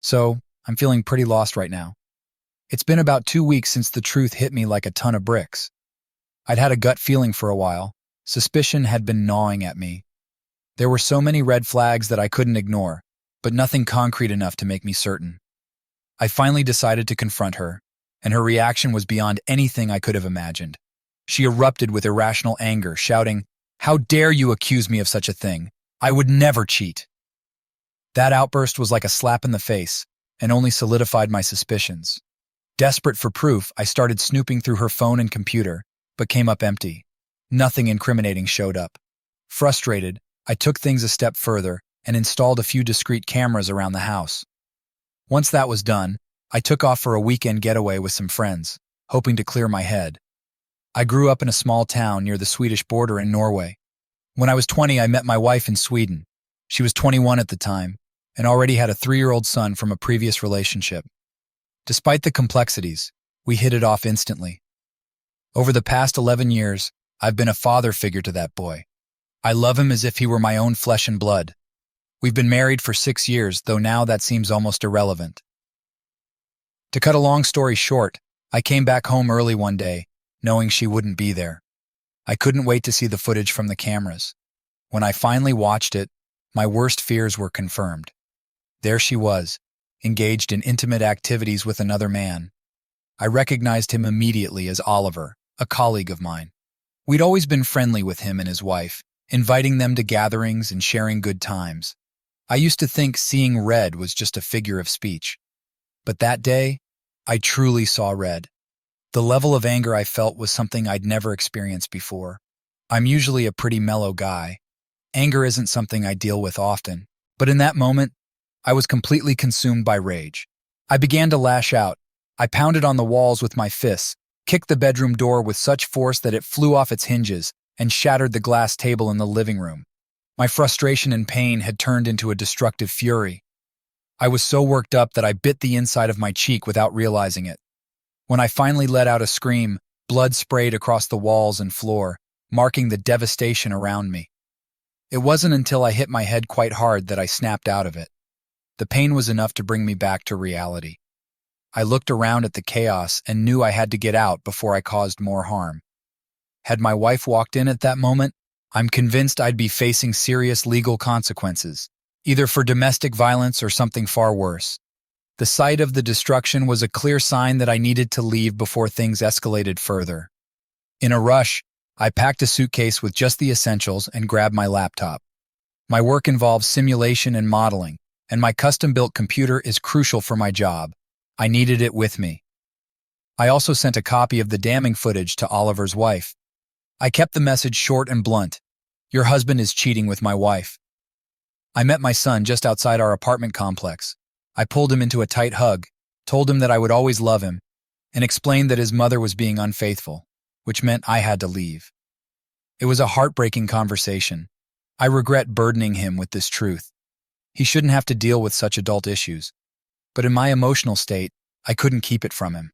So, I'm feeling pretty lost right now. It's been about 2 weeks since the truth hit me like a ton of bricks. I'd had a gut feeling for a while. Suspicion had been gnawing at me. There were so many red flags that I couldn't ignore, but nothing concrete enough to make me certain. I finally decided to confront her, and her reaction was beyond anything I could have imagined. She erupted with irrational anger, shouting, "How dare you accuse me of such a thing? I would never cheat." That outburst was like a slap in the face, and only solidified my suspicions. Desperate for proof, I started snooping through her phone and computer, but came up empty. Nothing incriminating showed up. Frustrated, I took things a step further and installed a few discreet cameras around the house. Once that was done, I took off for a weekend getaway with some friends, hoping to clear my head. I grew up in a small town near the Swedish border in Norway. When I was 20, I met my wife in Sweden. She was 21 at the time, and already had a 3-year-old son from a previous relationship. Despite the complexities, we hit it off instantly. Over the past 11 years, I've been a father figure to that boy. I love him as if he were my own flesh and blood. We've been married for 6 years, though now that seems almost irrelevant. To cut a long story short, I came back home early one day, knowing she wouldn't be there. I couldn't wait to see the footage from the cameras. When I finally watched it, my worst fears were confirmed. There she was, engaged in intimate activities with another man. I recognized him immediately as Oliver, a colleague of mine. We'd always been friendly with him and his wife, inviting them to gatherings and sharing good times. I used to think seeing red was just a figure of speech. But that day, I truly saw red. The level of anger I felt was something I'd never experienced before. I'm usually a pretty mellow guy. Anger isn't something I deal with often, but in that moment, I was completely consumed by rage. I began to lash out. I pounded on the walls with my fists, kicked the bedroom door with such force that it flew off its hinges, and shattered the glass table in the living room. My frustration and pain had turned into a destructive fury. I was so worked up that I bit the inside of my cheek without realizing it. When I finally let out a scream, blood sprayed across the walls and floor, marking the devastation around me. It wasn't until I hit my head quite hard that I snapped out of it. The pain was enough to bring me back to reality. I looked around at the chaos and knew I had to get out before I caused more harm. Had my wife walked in at that moment, I'm convinced I'd be facing serious legal consequences, either for domestic violence or something far worse. The sight of the destruction was a clear sign that I needed to leave before things escalated further. In a rush, I packed a suitcase with just the essentials and grabbed my laptop. My work involves simulation and modeling, and my custom-built computer is crucial for my job. I needed it with me. I also sent a copy of the damning footage to Oliver's wife. I kept the message short and blunt. "Your husband is cheating with my wife." I met my son just outside our apartment complex. I pulled him into a tight hug, told him that I would always love him, and explained that his mother was being unfaithful, which meant I had to leave. It was a heartbreaking conversation. I regret burdening him with this truth. He shouldn't have to deal with such adult issues, but in my emotional state, I couldn't keep it from him.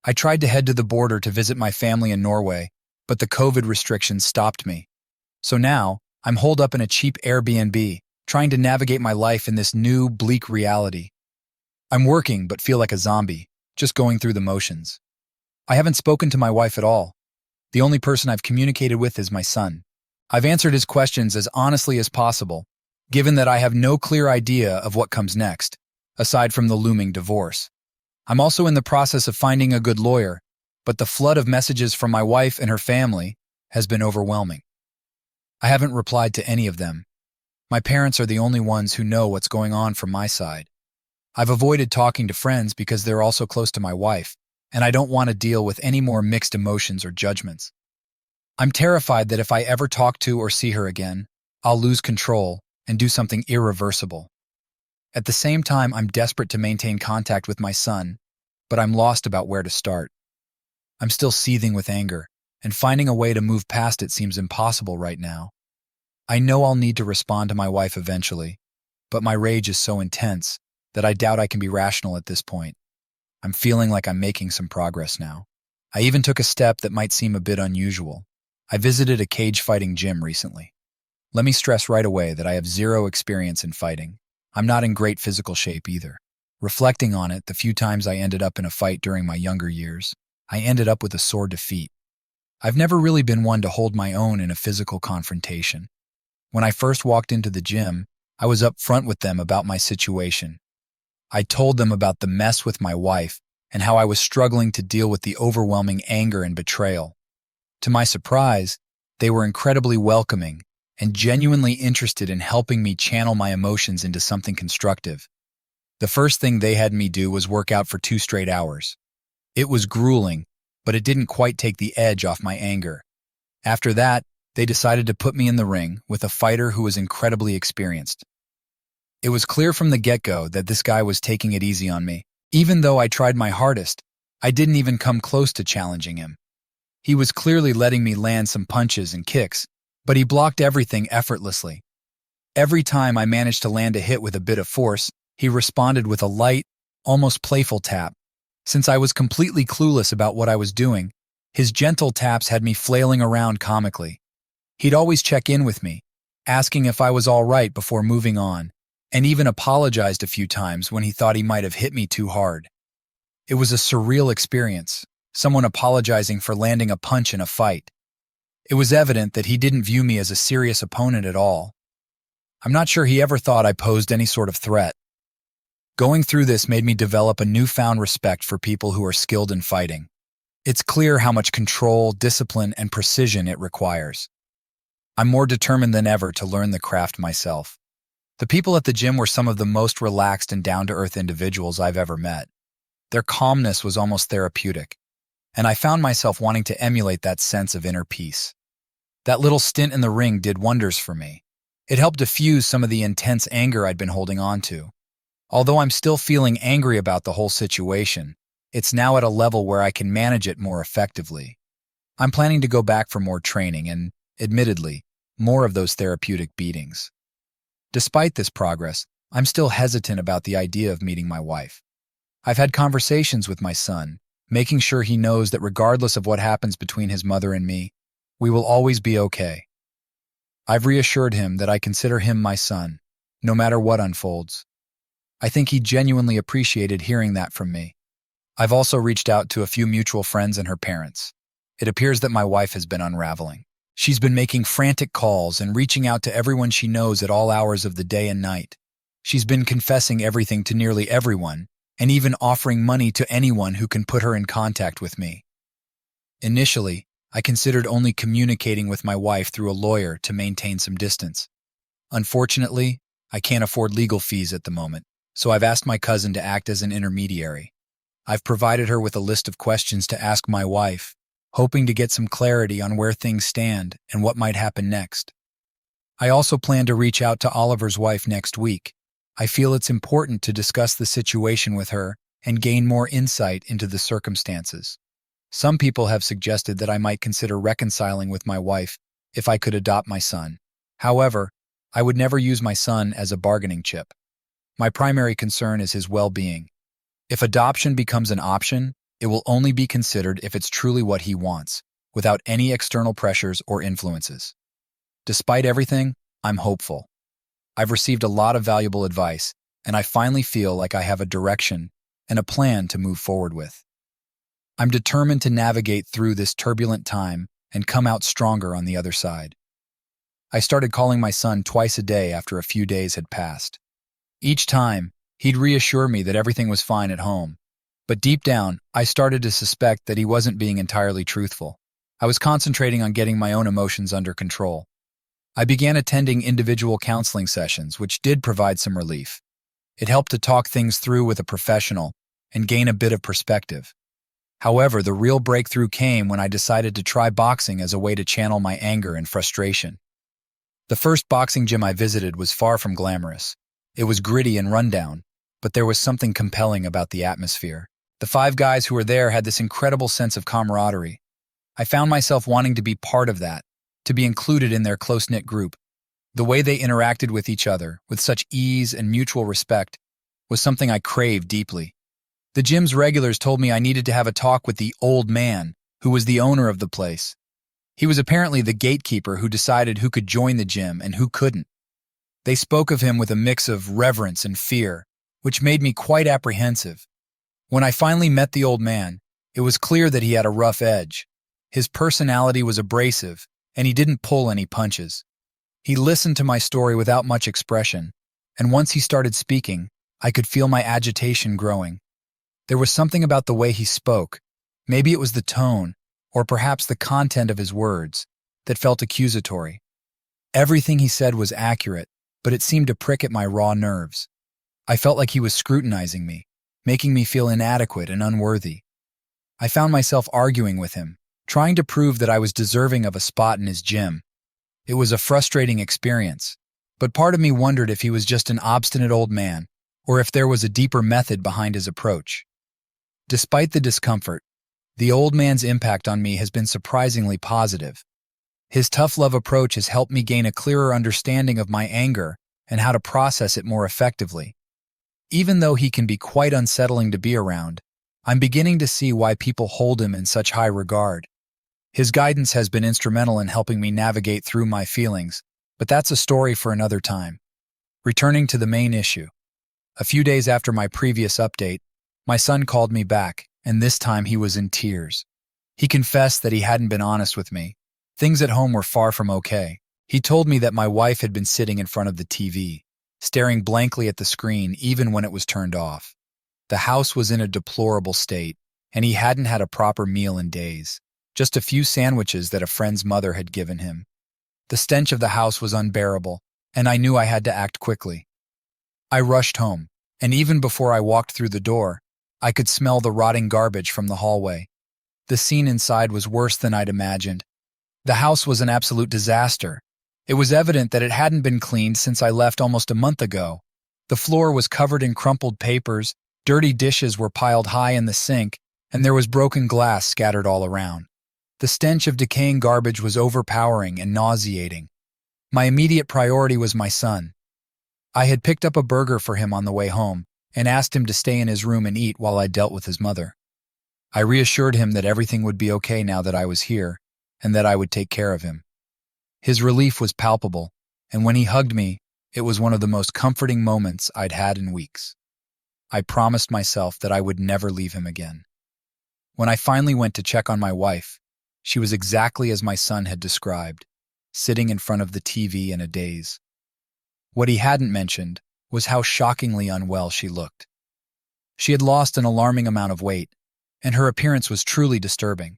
I tried to head to the border to visit my family in Norway, but the COVID restrictions stopped me. So now, I'm holed up in a cheap Airbnb, trying to navigate my life in this new, bleak reality. I'm working but feel like a zombie, just going through the motions. I haven't spoken to my wife at all. The only person I've communicated with is my son. I've answered his questions as honestly as possible, given that I have no clear idea of what comes next, aside from the looming divorce. I'm also in the process of finding a good lawyer, but the flood of messages from my wife and her family has been overwhelming. I haven't replied to any of them. My parents are the only ones who know what's going on from my side. I've avoided talking to friends because they're also close to my wife, and I don't want to deal with any more mixed emotions or judgments. I'm terrified that if I ever talk to or see her again, I'll lose control and do something irreversible. At the same time, I'm desperate to maintain contact with my son, but I'm lost about where to start. I'm still seething with anger, and finding a way to move past it seems impossible right now. I know I'll need to respond to my wife eventually, but my rage is so intense that I doubt I can be rational at this point. I'm feeling like I'm making some progress now. I even took a step that might seem a bit unusual. I visited a cage fighting gym recently. Let me stress right away that I have zero experience in fighting. I'm not in great physical shape either. Reflecting on it, the few times I ended up in a fight during my younger years, I ended up with a sore defeat. I've never really been one to hold my own in a physical confrontation. When I first walked into the gym, I was upfront with them about my situation. I told them about the mess with my wife and how I was struggling to deal with the overwhelming anger and betrayal. To my surprise, they were incredibly welcoming and genuinely interested in helping me channel my emotions into something constructive. The first thing they had me do was work out for 2 straight hours. It was grueling, but it didn't quite take the edge off my anger. After that, they decided to put me in the ring with a fighter who was incredibly experienced. It was clear from the get-go that this guy was taking it easy on me. Even though I tried my hardest, I didn't even come close to challenging him. He was clearly letting me land some punches and kicks, but he blocked everything effortlessly. Every time I managed to land a hit with a bit of force, he responded with a light, almost playful tap. Since I was completely clueless about what I was doing, his gentle taps had me flailing around comically. He'd always check in with me, asking if I was all right before moving on, and even apologized a few times when he thought he might have hit me too hard. It was a surreal experience, someone apologizing for landing a punch in a fight. It was evident that he didn't view me as a serious opponent at all. I'm not sure he ever thought I posed any sort of threat. Going through this made me develop a newfound respect for people who are skilled in fighting. It's clear how much control, discipline, and precision it requires. I'm more determined than ever to learn the craft myself. The people at the gym were some of the most relaxed and down-to-earth individuals I've ever met. Their calmness was almost therapeutic, and I found myself wanting to emulate that sense of inner peace. That little stint in the ring did wonders for me. It helped diffuse some of the intense anger I'd been holding on to. Although I'm still feeling angry about the whole situation, it's now at a level where I can manage it more effectively. I'm planning to go back for more training and, admittedly, more of those therapeutic beatings. Despite this progress, I'm still hesitant about the idea of meeting my wife. I've had conversations with my son, making sure he knows that regardless of what happens between his mother and me, we will always be okay. I've reassured him that I consider him my son, no matter what unfolds. I think he genuinely appreciated hearing that from me. I've also reached out to a few mutual friends and her parents. It appears that my wife has been unraveling. She's been making frantic calls and reaching out to everyone she knows at all hours of the day and night. She's been confessing everything to nearly everyone, and even offering money to anyone who can put her in contact with me. Initially, I considered only communicating with my wife through a lawyer to maintain some distance. Unfortunately, I can't afford legal fees at the moment, so I've asked my cousin to act as an intermediary. I've provided her with a list of questions to ask my wife, hoping to get some clarity on where things stand and what might happen next. I also plan to reach out to Oliver's wife next week. I feel it's important to discuss the situation with her and gain more insight into the circumstances. Some people have suggested that I might consider reconciling with my wife if I could adopt my son. However, I would never use my son as a bargaining chip. My primary concern is his well-being. If adoption becomes an option, it will only be considered if it's truly what he wants, without any external pressures or influences. Despite everything, I'm hopeful. I've received a lot of valuable advice, and I finally feel like I have a direction and a plan to move forward with. I'm determined to navigate through this turbulent time and come out stronger on the other side. I started calling my son twice a day after a few days had passed. Each time, he'd reassure me that everything was fine at home. But deep down, I started to suspect that he wasn't being entirely truthful. I was concentrating on getting my own emotions under control. I began attending individual counseling sessions, which did provide some relief. It helped to talk things through with a professional and gain a bit of perspective. However, the real breakthrough came when I decided to try boxing as a way to channel my anger and frustration. The first boxing gym I visited was far from glamorous. It was gritty and rundown, but there was something compelling about the atmosphere. The 5 guys who were there had this incredible sense of camaraderie. I found myself wanting to be part of that, to be included in their close-knit group. The way they interacted with each other, with such ease and mutual respect, was something I craved deeply. The gym's regulars told me I needed to have a talk with the old man, who was the owner of the place. He was apparently the gatekeeper who decided who could join the gym and who couldn't. They spoke of him with a mix of reverence and fear, which made me quite apprehensive. When I finally met the old man, it was clear that he had a rough edge. His personality was abrasive, and he didn't pull any punches. He listened to my story without much expression, and once he started speaking, I could feel my agitation growing. There was something about the way he spoke, maybe it was the tone, or perhaps the content of his words, that felt accusatory. Everything he said was accurate, but it seemed to prick at my raw nerves. I felt like he was scrutinizing me, making me feel inadequate and unworthy. I found myself arguing with him, trying to prove that I was deserving of a spot in his gym. It was a frustrating experience, but part of me wondered if he was just an obstinate old man, or if there was a deeper method behind his approach. Despite the discomfort, the old man's impact on me has been surprisingly positive. His tough love approach has helped me gain a clearer understanding of my anger and how to process it more effectively. Even though he can be quite unsettling to be around, I'm beginning to see why people hold him in such high regard. His guidance has been instrumental in helping me navigate through my feelings, but that's a story for another time. Returning to the main issue. A few days after my previous update, my son called me back, and this time he was in tears. He confessed that he hadn't been honest with me. Things at home were far from okay. He told me that my wife had been sitting in front of the TV, staring blankly at the screen even when it was turned off. The house was in a deplorable state, and he hadn't had a proper meal in days, just a few sandwiches that a friend's mother had given him. The stench of the house was unbearable, and I knew I had to act quickly. I rushed home, and even before I walked through the door, I could smell the rotting garbage from the hallway. The scene inside was worse than I'd imagined. The house was an absolute disaster. It was evident that it hadn't been cleaned since I left almost a month ago. The floor was covered in crumpled papers, dirty dishes were piled high in the sink, and there was broken glass scattered all around. The stench of decaying garbage was overpowering and nauseating. My immediate priority was my son. I had picked up a burger for him on the way home and asked him to stay in his room and eat while I dealt with his mother. I reassured him that everything would be okay now that I was here and that I would take care of him. His relief was palpable, and when he hugged me, it was one of the most comforting moments I'd had in weeks. I promised myself that I would never leave him again. When I finally went to check on my wife, she was exactly as my son had described, sitting in front of the TV in a daze. What he hadn't mentioned was how shockingly unwell she looked. She had lost an alarming amount of weight, and her appearance was truly disturbing.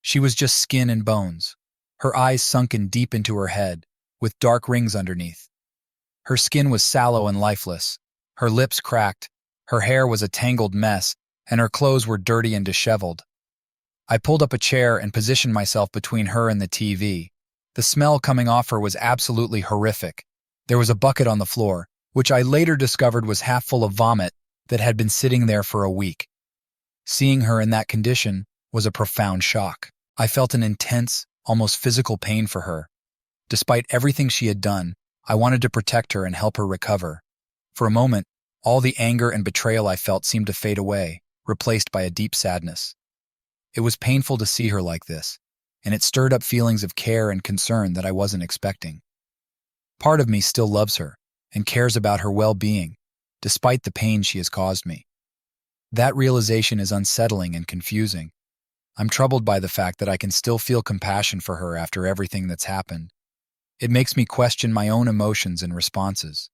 She was just skin and bones, her eyes sunken deep into her head, with dark rings underneath. Her skin was sallow and lifeless, her lips cracked, her hair was a tangled mess, and her clothes were dirty and disheveled. I pulled up a chair and positioned myself between her and the TV. The smell coming off her was absolutely horrific. There was a bucket on the floor, which I later discovered was half full of vomit that had been sitting there for a week. Seeing her in that condition was a profound shock. I felt an intense, almost physical pain for her. Despite everything she had done, I wanted to protect her and help her recover. For a moment, all the anger and betrayal I felt seemed to fade away, replaced by a deep sadness. It was painful to see her like this, and it stirred up feelings of care and concern that I wasn't expecting. Part of me still loves her and cares about her well-being, despite the pain she has caused me. That realization is unsettling and confusing. I'm troubled by the fact that I can still feel compassion for her after everything that's happened. It makes me question my own emotions and responses.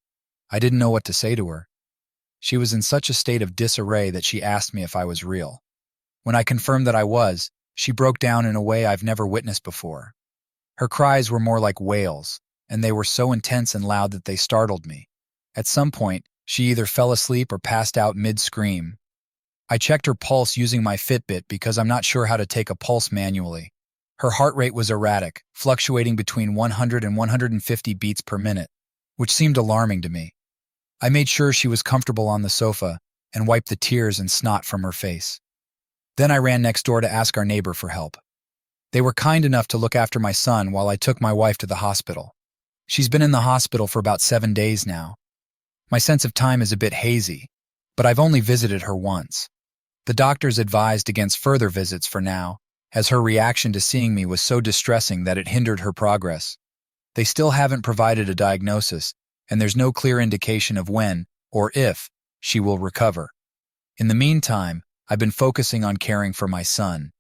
I didn't know what to say to her. She was in such a state of disarray that she asked me if I was real. When I confirmed that I was, she broke down in a way I've never witnessed before. Her cries were more like wails, and they were so intense and loud that they startled me. At some point, she either fell asleep or passed out mid-scream. I checked her pulse using my Fitbit because I'm not sure how to take a pulse manually. Her heart rate was erratic, fluctuating between 100 and 150 beats per minute, which seemed alarming to me. I made sure she was comfortable on the sofa and wiped the tears and snot from her face. Then I ran next door to ask our neighbor for help. They were kind enough to look after my son while I took my wife to the hospital. She's been in the hospital for about 7 days now. My sense of time is a bit hazy, but I've only visited her once. The doctors advised against further visits for now, as her reaction to seeing me was so distressing that it hindered her progress. They still haven't provided a diagnosis, and there's no clear indication of when, or if, she will recover. In the meantime, I've been focusing on caring for my son.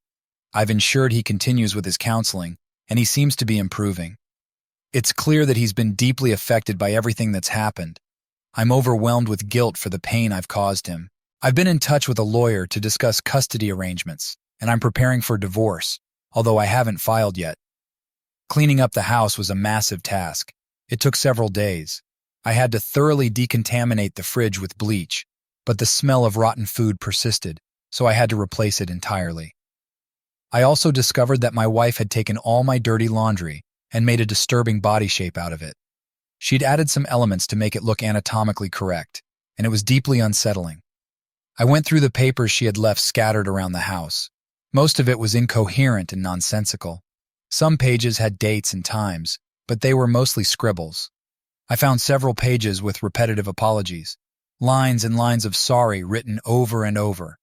I've ensured he continues with his counseling, and he seems to be improving. It's clear that he's been deeply affected by everything that's happened. I'm overwhelmed with guilt for the pain I've caused him. I've been in touch with a lawyer to discuss custody arrangements, and I'm preparing for divorce, although I haven't filed yet. Cleaning up the house was a massive task. It took several days. I had to thoroughly decontaminate the fridge with bleach, but the smell of rotten food persisted, so I had to replace it entirely. I also discovered that my wife had taken all my dirty laundry and made a disturbing body shape out of it. She'd added some elements to make it look anatomically correct, and it was deeply unsettling. I went through the papers she had left scattered around the house. Most of it was incoherent and nonsensical. Some pages had dates and times, but they were mostly scribbles. I found several pages with repetitive apologies, lines and lines of sorry written over and over.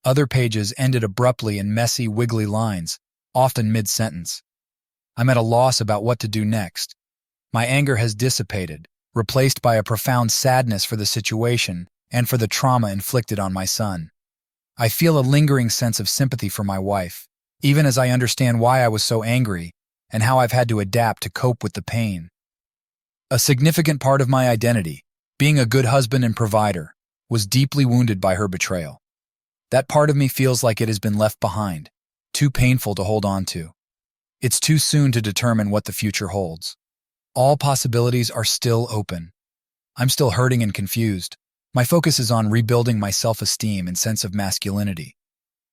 Other pages ended abruptly in messy, wiggly lines, often mid-sentence. I'm at a loss about what to do next. My anger has dissipated, replaced by a profound sadness for the situation and for the trauma inflicted on my son. I feel a lingering sense of sympathy for my wife, even as I understand why I was so angry and how I've had to adapt to cope with the pain. A significant part of my identity, being a good husband and provider, was deeply wounded by her betrayal. That part of me feels like it has been left behind, too painful to hold on to. It's too soon to determine what the future holds. All possibilities are still open. I'm still hurting and confused. My focus is on rebuilding my self-esteem and sense of masculinity.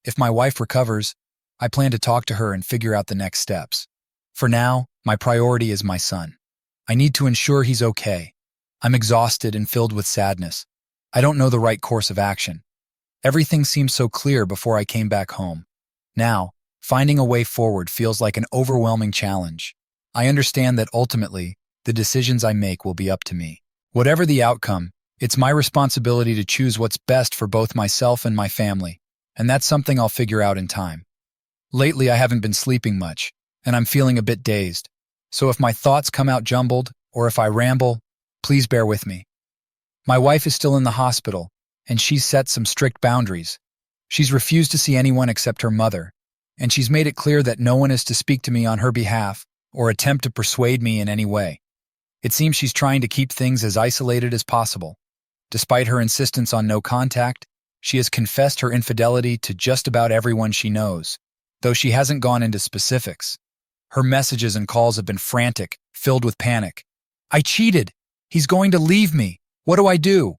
If my wife recovers, I plan to talk to her and figure out the next steps. For now, my priority is my son. I need to ensure he's okay. I'm exhausted and filled with sadness. I don't know the right course of action. Everything seemed so clear before I came back home. Now, finding a way forward feels like an overwhelming challenge. I understand that ultimately, the decisions I make will be up to me. Whatever the outcome, it's my responsibility to choose what's best for both myself and my family, and that's something I'll figure out in time. Lately, I haven't been sleeping much, and I'm feeling a bit dazed. So if my thoughts come out jumbled, or if I ramble, please bear with me. My wife is still in the hospital, and she's set some strict boundaries. She's refused to see anyone except her mother, and she's made it clear that no one is to speak to me on her behalf or attempt to persuade me in any way. It seems she's trying to keep things as isolated as possible. Despite her insistence on no contact, she has confessed her infidelity to just about everyone she knows, though she hasn't gone into specifics. Her messages and calls have been frantic, filled with panic. "I cheated! He's going to leave me! What do I do?"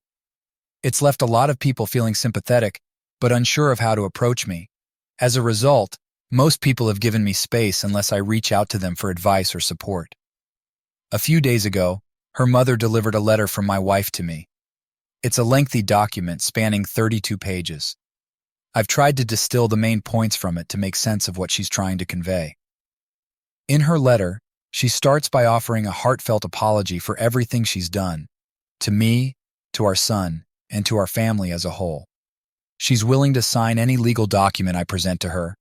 It's left a lot of people feeling sympathetic, but unsure of how to approach me. As a result, most people have given me space unless I reach out to them for advice or support. A few days ago, her mother delivered a letter from my wife to me. It's a lengthy document spanning 32 pages. I've tried to distill the main points from it to make sense of what she's trying to convey. In her letter, she starts by offering a heartfelt apology for everything she's done, to me, to our son, and to our family as a whole. She's willing to sign any legal document I present to her,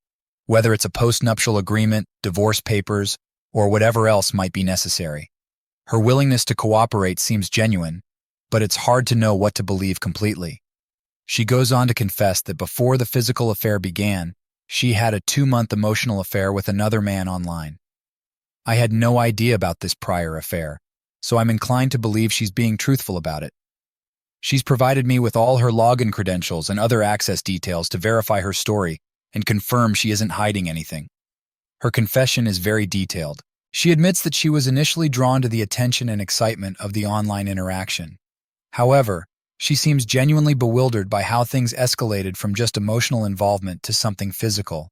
whether it's a postnuptial agreement, divorce papers, or whatever else might be necessary. Her willingness to cooperate seems genuine, but it's hard to know what to believe completely. She goes on to confess that before the physical affair began, she had a 2-month emotional affair with another man online. I had no idea about this prior affair, so I'm inclined to believe she's being truthful about it. She's provided me with all her login credentials and other access details to verify her story and confirm she isn't hiding anything. Her confession is very detailed. She admits that she was initially drawn to the attention and excitement of the online interaction. However, she seems genuinely bewildered by how things escalated from just emotional involvement to something physical.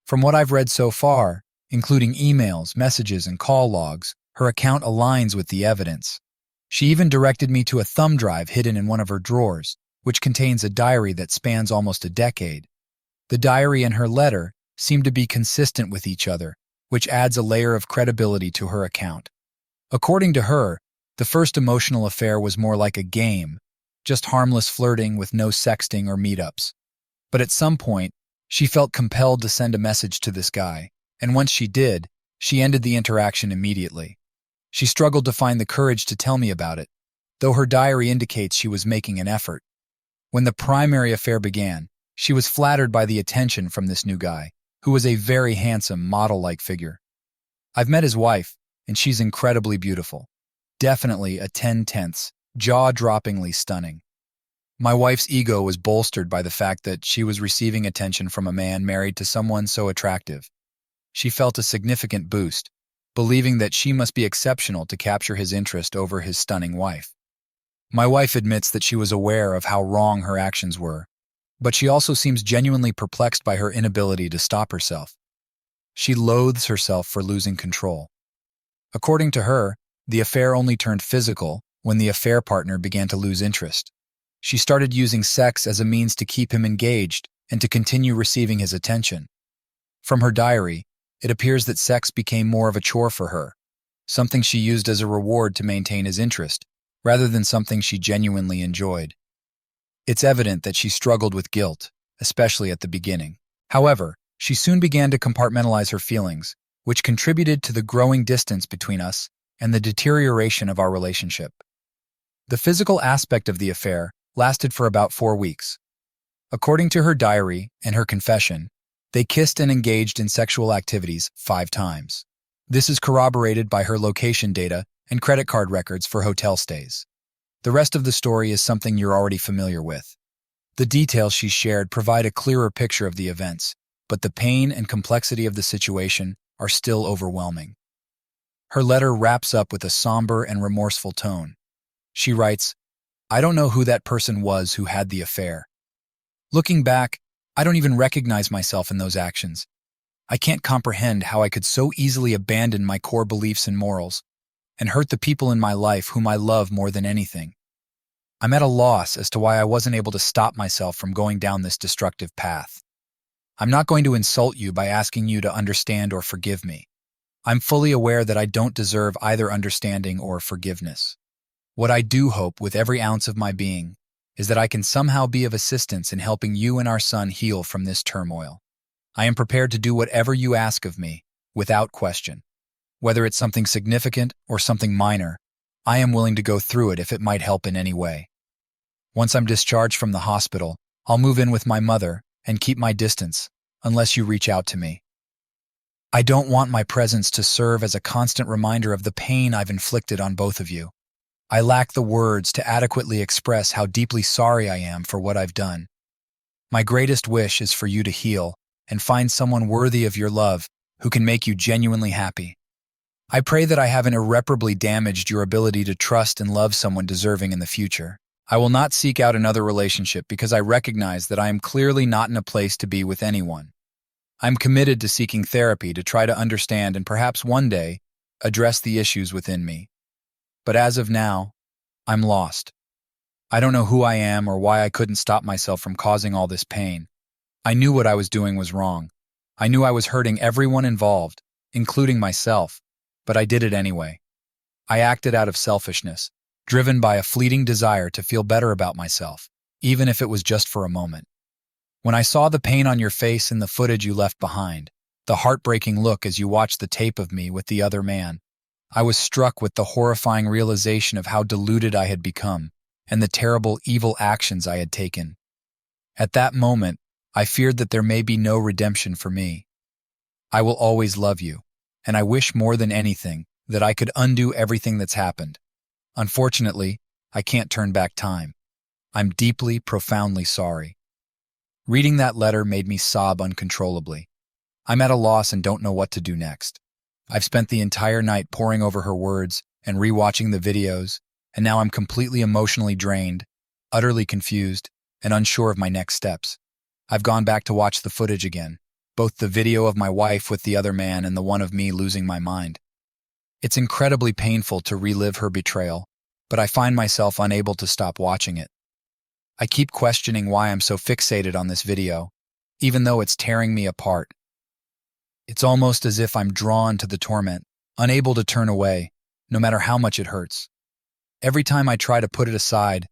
From what I've read so far, including emails, messages, and call logs, her account aligns with the evidence. She even directed me to a thumb drive hidden in one of her drawers, which contains a diary that spans almost a decade. The diary and her letter seem to be consistent with each other, which adds a layer of credibility to her account. According to her, the first emotional affair was more like a game, just harmless flirting with no sexting or meetups. But at some point, she felt compelled to send a message to this guy, and once she did, she ended the interaction immediately. She struggled to find the courage to tell me about it, though her diary indicates she was making an effort. When the primary affair began, she was flattered by the attention from this new guy, who was a very handsome, model-like figure. I've met his wife, and she's incredibly beautiful. Definitely a 10/10, jaw-droppingly stunning. My wife's ego was bolstered by the fact that she was receiving attention from a man married to someone so attractive. She felt a significant boost, believing that she must be exceptional to capture his interest over his stunning wife. My wife admits that she was aware of how wrong her actions were, but she also seems genuinely perplexed by her inability to stop herself. She loathes herself for losing control. According to her, the affair only turned physical when the affair partner began to lose interest. She started using sex as a means to keep him engaged and to continue receiving his attention. From her diary, it appears that sex became more of a chore for her, something she used as a reward to maintain his interest, rather than something she genuinely enjoyed. It's evident that she struggled with guilt, especially at the beginning. However, she soon began to compartmentalize her feelings, which contributed to the growing distance between us and the deterioration of our relationship. The physical aspect of the affair lasted for about 4 weeks. According to her diary and her confession, they kissed and engaged in sexual activities 5 times. This is corroborated by her location data and credit card records for hotel stays. The rest of the story is something you're already familiar with. The details she shared provide a clearer picture of the events, but the pain and complexity of the situation are still overwhelming. Her letter wraps up with a somber and remorseful tone. She writes, "I don't know who that person was who had the affair. Looking back, I don't even recognize myself in those actions. I can't comprehend how I could so easily abandon my core beliefs and morals and hurt the people in my life whom I love more than anything. I'm at a loss as to why I wasn't able to stop myself from going down this destructive path. I'm not going to insult you by asking you to understand or forgive me. I'm fully aware that I don't deserve either understanding or forgiveness. What I do hope with every ounce of my being is that I can somehow be of assistance in helping you and our son heal from this turmoil. I am prepared to do whatever you ask of me, without question. Whether it's something significant or something minor, I am willing to go through it if it might help in any way. Once I'm discharged from the hospital, I'll move in with my mother and keep my distance, unless you reach out to me. I don't want my presence to serve as a constant reminder of the pain I've inflicted on both of you. I lack the words to adequately express how deeply sorry I am for what I've done. My greatest wish is for you to heal and find someone worthy of your love who can make you genuinely happy. I pray that I haven't irreparably damaged your ability to trust and love someone deserving in the future. I will not seek out another relationship because I recognize that I am clearly not in a place to be with anyone. I'm committed to seeking therapy to try to understand and perhaps one day address the issues within me. But as of now, I'm lost. I don't know who I am or why I couldn't stop myself from causing all this pain. I knew what I was doing was wrong. I knew I was hurting everyone involved, including myself, but I did it anyway. I acted out of selfishness, driven by a fleeting desire to feel better about myself, even if it was just for a moment. When I saw the pain on your face in the footage you left behind, the heartbreaking look as you watched the tape of me with the other man, I was struck with the horrifying realization of how deluded I had become and the terrible, evil actions I had taken. At that moment, I feared that there may be no redemption for me. I will always love you, and I wish more than anything that I could undo everything that's happened. Unfortunately, I can't turn back time. I'm deeply, profoundly sorry." Reading that letter made me sob uncontrollably. I'm at a loss and don't know what to do next. I've spent the entire night poring over her words and rewatching the videos, and now I'm completely emotionally drained, utterly confused, and unsure of my next steps. I've gone back to watch the footage again, both the video of my wife with the other man and the one of me losing my mind. It's incredibly painful to relive her betrayal, but I find myself unable to stop watching it. I keep questioning why I'm so fixated on this video, even though it's tearing me apart. It's almost as if I'm drawn to the torment, unable to turn away, no matter how much it hurts. Every time I try to put it aside,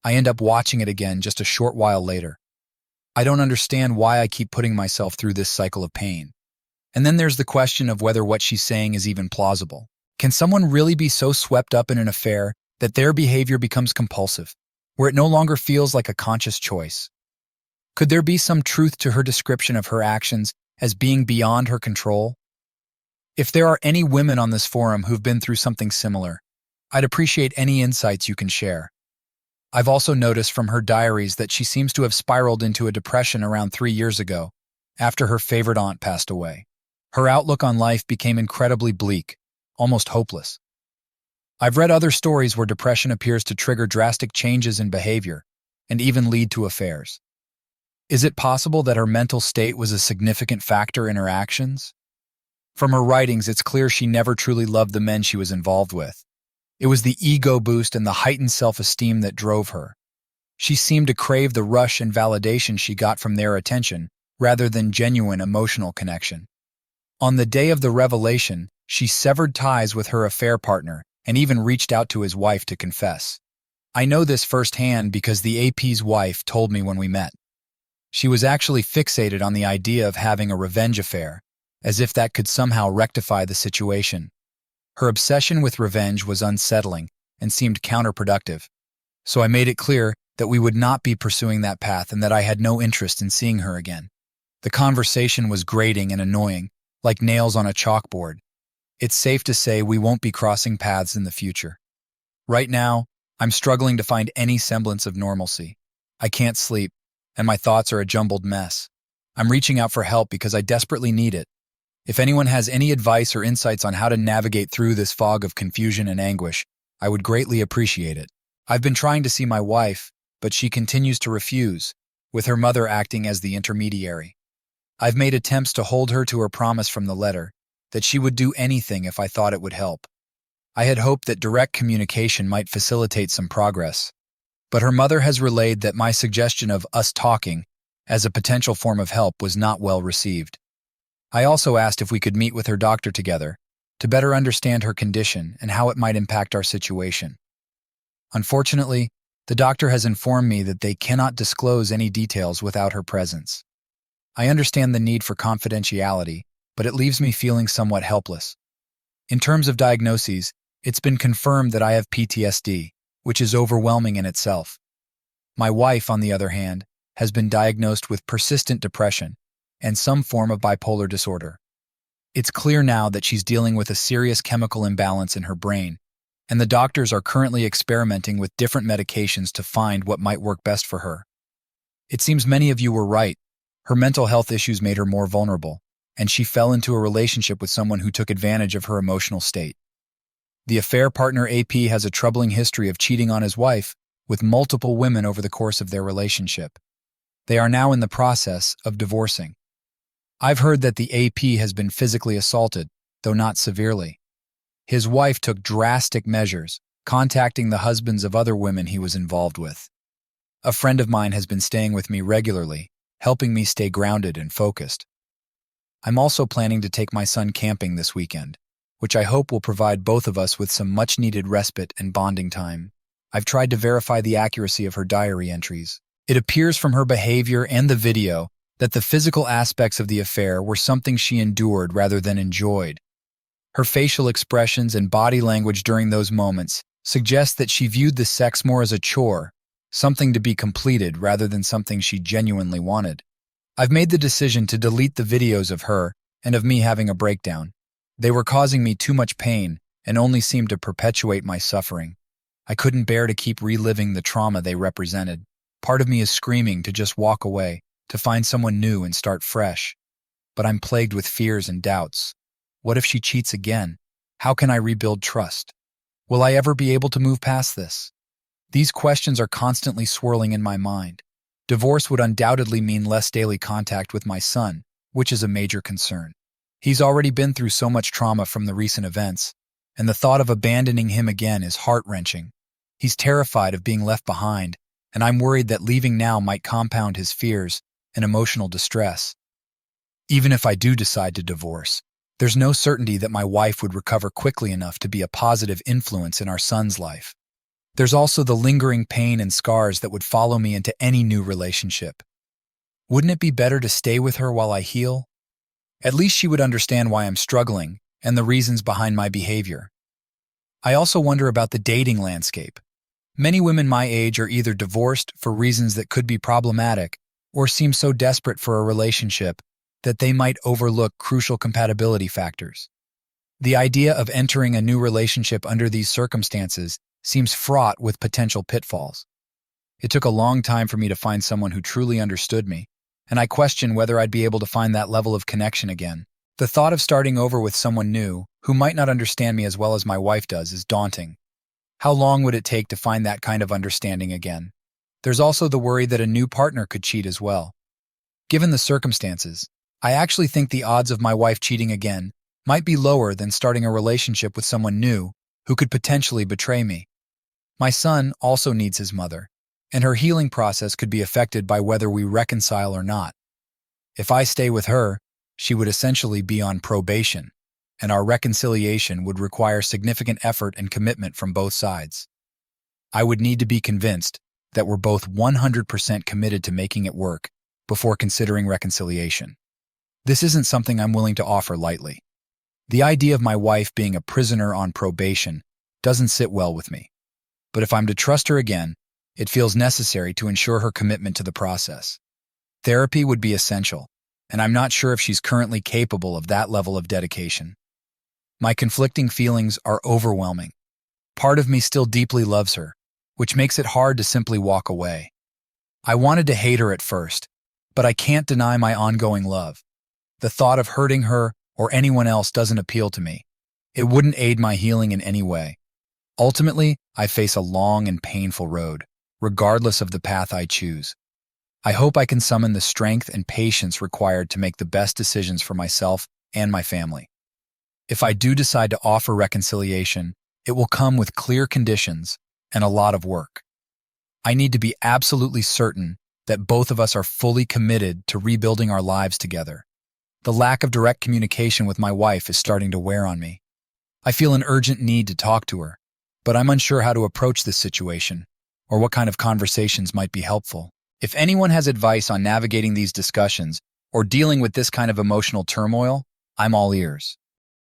I end up watching it again just a short while later. I don't understand why I keep putting myself through this cycle of pain. And then there's the question of whether what she's saying is even plausible. Can someone really be so swept up in an affair that their behavior becomes compulsive? where it no longer feels like a conscious choice? Could there be some truth to her description of her actions as being beyond her control? If there are any women on this forum who've been through something similar, I'd appreciate any insights you can share. I've also noticed from her diaries that she seems to have spiraled into a depression around 3 years ago, after her favorite aunt passed away. Her outlook on life became incredibly bleak, almost hopeless. I've read other stories where depression appears to trigger drastic changes in behavior and even lead to affairs. Is it possible that her mental state was a significant factor in her actions? From her writings, it's clear she never truly loved the men she was involved with. It was the ego boost and the heightened self-esteem that drove her. She seemed to crave the rush and validation she got from their attention, rather than genuine emotional connection. On the day of the revelation, she severed ties with her affair partner and even reached out to his wife to confess. I know this firsthand because the AP's wife told me when we met. She was actually fixated on the idea of having a revenge affair, as if that could somehow rectify the situation. Her obsession with revenge was unsettling and seemed counterproductive, so I made it clear that we would not be pursuing that path and that I had no interest in seeing her again. The conversation was grating and annoying, like nails on a chalkboard. It's safe to say we won't be crossing paths in the future. Right now, I'm struggling to find any semblance of normalcy. I can't sleep, and my thoughts are a jumbled mess. I'm reaching out for help because I desperately need it. If anyone has any advice or insights on how to navigate through this fog of confusion and anguish, I would greatly appreciate it. I've been trying to see my wife, but she continues to refuse, with her mother acting as the intermediary. I've made attempts to hold her to her promise from the letter, that she would do anything if I thought it would help. I had hoped that direct communication might facilitate some progress, but her mother has relayed that my suggestion of us talking as a potential form of help was not well received. I also asked if we could meet with her doctor together to better understand her condition and how it might impact our situation. Unfortunately, the doctor has informed me that they cannot disclose any details without her presence. I understand the need for confidentiality, but it leaves me feeling somewhat helpless. In terms of diagnoses, it's been confirmed that I have PTSD, which is overwhelming in itself. My wife, on the other hand, has been diagnosed with persistent depression and some form of bipolar disorder. It's clear now that she's dealing with a serious chemical imbalance in her brain, and the doctors are currently experimenting with different medications to find what might work best for her. It seems many of you were right. Her mental health issues made her more vulnerable, and she fell into a relationship with someone who took advantage of her emotional state. The affair partner AP has a troubling history of cheating on his wife with multiple women over the course of their relationship. They are now in the process of divorcing. I've heard that the AP has been physically assaulted, though not severely. His wife took drastic measures, contacting the husbands of other women he was involved with. A friend of mine has been staying with me regularly, helping me stay grounded and focused. I'm also planning to take my son camping this weekend, which I hope will provide both of us with some much-needed respite and bonding time. I've tried to verify the accuracy of her diary entries. It appears from her behavior and the video that the physical aspects of the affair were something she endured rather than enjoyed. Her facial expressions and body language during those moments suggest that she viewed the sex more as a chore, something to be completed rather than something she genuinely wanted. I've made the decision to delete the videos of her and of me having a breakdown. They were causing me too much pain and only seemed to perpetuate my suffering. I couldn't bear to keep reliving the trauma they represented. Part of me is screaming to just walk away, to find someone new and start fresh. But I'm plagued with fears and doubts. What if she cheats again? How can I rebuild trust? Will I ever be able to move past this? These questions are constantly swirling in my mind. Divorce would undoubtedly mean less daily contact with my son, which is a major concern. He's already been through so much trauma from the recent events, and the thought of abandoning him again is heart-wrenching. He's terrified of being left behind, and I'm worried that leaving now might compound his fears and emotional distress. Even if I do decide to divorce, there's no certainty that my wife would recover quickly enough to be a positive influence in our son's life. There's also the lingering pain and scars that would follow me into any new relationship. Wouldn't it be better to stay with her while I heal? At least she would understand why I'm struggling and the reasons behind my behavior. I also wonder about the dating landscape. Many women my age are either divorced for reasons that could be problematic or seem so desperate for a relationship that they might overlook crucial compatibility factors. The idea of entering a new relationship under these circumstances seems fraught with potential pitfalls. It took a long time for me to find someone who truly understood me, and I question whether I'd be able to find that level of connection again. The thought of starting over with someone new, who might not understand me as well as my wife does, is daunting. How long would it take to find that kind of understanding again? There's also the worry that a new partner could cheat as well. Given the circumstances, I actually think the odds of my wife cheating again might be lower than starting a relationship with someone new who could potentially betray me. My son also needs his mother, and her healing process could be affected by whether we reconcile or not. If I stay with her, she would essentially be on probation, and our reconciliation would require significant effort and commitment from both sides. I would need to be convinced that we're both 100% committed to making it work before considering reconciliation. This isn't something I'm willing to offer lightly. The idea of my wife being a prisoner on probation doesn't sit well with me. But if I'm to trust her again, it feels necessary to ensure her commitment to the process. Therapy would be essential, and I'm not sure if she's currently capable of that level of dedication. My conflicting feelings are overwhelming. Part of me still deeply loves her, which makes it hard to simply walk away. I wanted to hate her at first, but I can't deny my ongoing love. The thought of hurting her or anyone else doesn't appeal to me. It wouldn't aid my healing in any way. Ultimately, I face a long and painful road, regardless of the path I choose. I hope I can summon the strength and patience required to make the best decisions for myself and my family. If I do decide to offer reconciliation, it will come with clear conditions and a lot of work. I need to be absolutely certain that both of us are fully committed to rebuilding our lives together. The lack of direct communication with my wife is starting to wear on me. I feel an urgent need to talk to her, but I'm unsure how to approach this situation or what kind of conversations might be helpful. If anyone has advice on navigating these discussions or dealing with this kind of emotional turmoil, I'm all ears.